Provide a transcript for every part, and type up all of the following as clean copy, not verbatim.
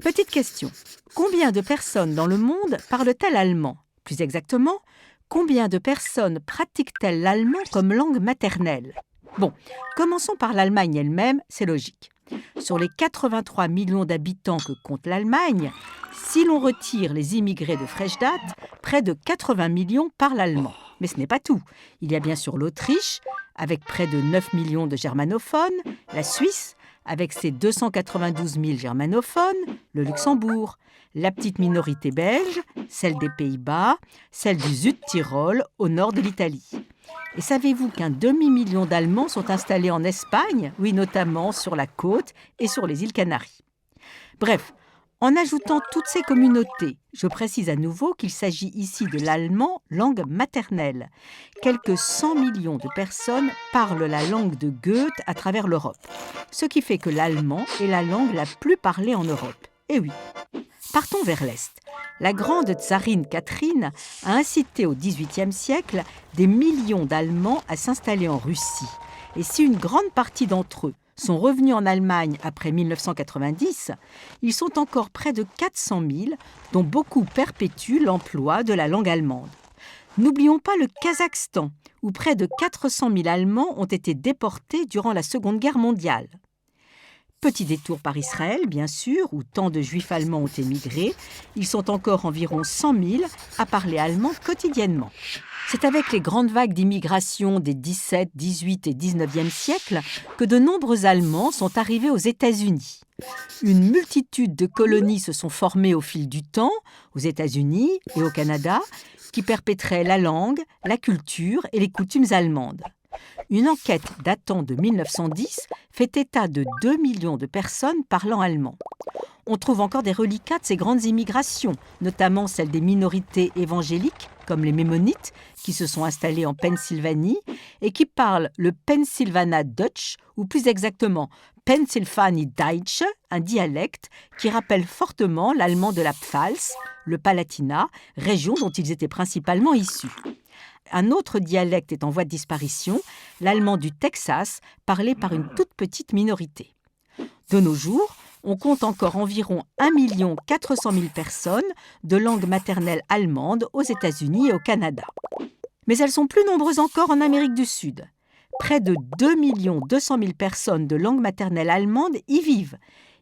Petite question. Combien de personnes dans le monde parlent-elles allemand? Plus exactement, combien de personnes pratiquent-elles l'allemand comme langue maternelle? Bon, commençons par l'Allemagne elle-même, c'est logique. Sur les 83 millions d'habitants que compte l'Allemagne, si l'on retire les immigrés de fraîche date, près de 80 millions parlent allemand. Mais ce n'est pas tout. Il y a bien sûr l'Autriche, avec près de 9 millions de germanophones, la Suisse, avec ses 292 000 germanophones, le Luxembourg, la petite minorité belge, celle des Pays-Bas, celle du Sud-Tyrol, au nord de l'Italie. Et savez-vous qu'un demi-million d'Allemands sont installés en Espagne, oui, notamment sur la côte et sur les îles Canaries. Bref, en ajoutant toutes ces communautés, je précise à nouveau qu'il s'agit ici de l'allemand langue maternelle. Quelques 100 millions de personnes parlent la langue de Goethe à travers l'Europe, ce qui fait que l'allemand est la langue la plus parlée en Europe. Et oui. Partons vers l'Est. La grande tsarine Catherine a incité au XVIIIe siècle des millions d'Allemands à s'installer en Russie. Et si une grande partie d'entre eux sont revenus en Allemagne après 1990, ils sont encore près de 400 000, dont beaucoup perpétuent l'emploi de la langue allemande. N'oublions pas le Kazakhstan, où près de 400 000 Allemands ont été déportés durant la Seconde Guerre mondiale. Petit détour par Israël, bien sûr, où tant de Juifs allemands ont émigré. Ils sont encore environ 100 000 à parler allemand quotidiennement. C'est avec les grandes vagues d'immigration des 17, 18 et 19e siècles que de nombreux Allemands sont arrivés aux États-Unis. Une multitude de colonies se sont formées au fil du temps, aux États-Unis et au Canada, qui perpétraient la langue, la culture et les coutumes allemandes. Une enquête datant de 1910 fait état de 2 millions de personnes parlant allemand. On trouve encore des reliquats de ces grandes immigrations, notamment celles des minorités évangéliques, comme les Mémonites, qui se sont installés en Pennsylvanie et qui parlent le Pennsylvania Dutch, ou plus exactement Pennsylvanie Deutsche, un dialecte qui rappelle fortement l'allemand de la Pfalz, le Palatinat, région dont ils étaient principalement issus. Un autre dialecte est en voie de disparition, l'allemand du Texas, parlé par une toute petite minorité. De nos jours, on compte encore environ 1 400 000 personnes de langue maternelle allemande aux États-Unis et au Canada. Mais elles sont plus nombreuses encore en Amérique du Sud. Près de 2 200 000 personnes de langue maternelle allemande y vivent.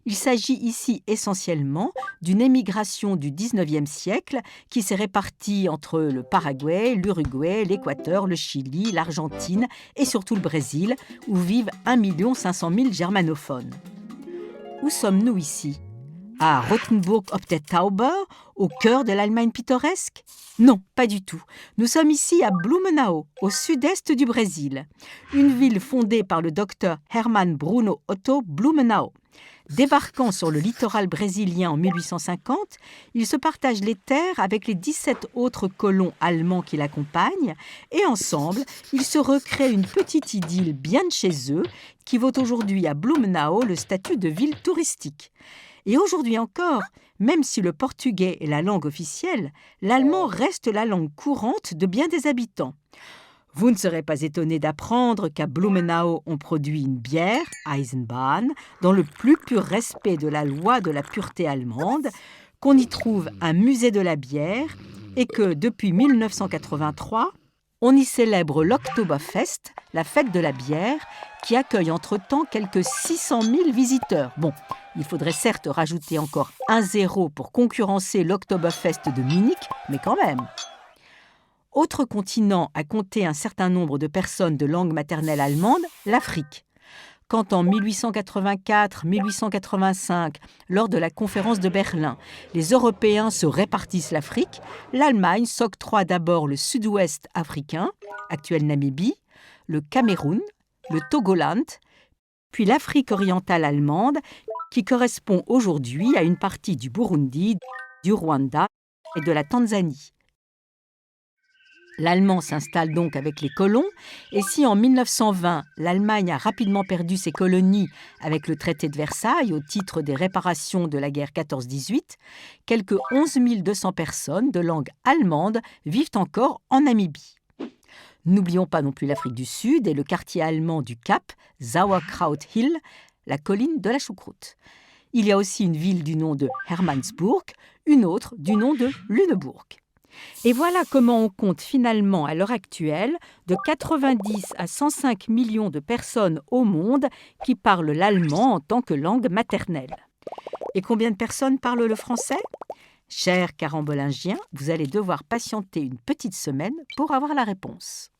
Il s'agit ici essentiellement d'une émigration du XIXe siècle qui s'est répartie entre le Paraguay, l'Uruguay, l'Équateur, le Chili, l'Argentine et surtout le Brésil, où vivent 1 500 000 germanophones. Où sommes-nous ici? À Rothenburg ob der Tauber, au cœur de l'Allemagne pittoresque? Non, pas du tout. Nous sommes ici à Blumenau, au sud-est du Brésil, une ville fondée par le docteur Hermann Bruno Otto Blumenau. Débarquant sur le littoral brésilien en 1850, il se partage les terres avec les 17 autres colons allemands qui l'accompagnent et ensemble, ils se recréent une petite idylle bien de chez eux qui vaut aujourd'hui à Blumenau le statut de ville touristique. Et aujourd'hui encore, même si le portugais est la langue officielle, l'allemand reste la langue courante de bien des habitants. Vous ne serez pas étonné d'apprendre qu'à Blumenau, on produit une bière, Eisenbahn, dans le plus pur respect de la loi de la pureté allemande, qu'on y trouve un musée de la bière et que, depuis 1983, on y célèbre l'Oktoberfest, la fête de la bière, qui accueille entre-temps quelques 600 000 visiteurs. Bon, il faudrait certes rajouter encore un zéro pour concurrencer l'Oktoberfest de Munich, mais quand même. Autre continent à compter un certain nombre de personnes de langue maternelle allemande, l'Afrique. Quand en 1884-1885, lors de la conférence de Berlin, les Européens se répartissent l'Afrique, l'Allemagne s'octroie d'abord le sud-ouest africain, actuelle Namibie, le Cameroun, le Togoland, puis l'Afrique orientale allemande, qui correspond aujourd'hui à une partie du Burundi, du Rwanda et de la Tanzanie. L'allemand s'installe donc avec les colons, et si en 1920, l'Allemagne a rapidement perdu ses colonies avec le traité de Versailles au titre des réparations de la guerre 14-18, quelques 11 200 personnes de langue allemande vivent encore en Namibie. N'oublions pas non plus l'Afrique du Sud et le quartier allemand du Cap, Sauerkraut Hill, la colline de la choucroute. Il y a aussi une ville du nom de Hermannsburg, une autre du nom de Lüneburg. Et voilà comment on compte finalement à l'heure actuelle de 90 à 105 millions de personnes au monde qui parlent l'allemand en tant que langue maternelle. Et combien de personnes parlent le français ? Chers carambolingiens, vous allez devoir patienter une petite semaine pour avoir la réponse.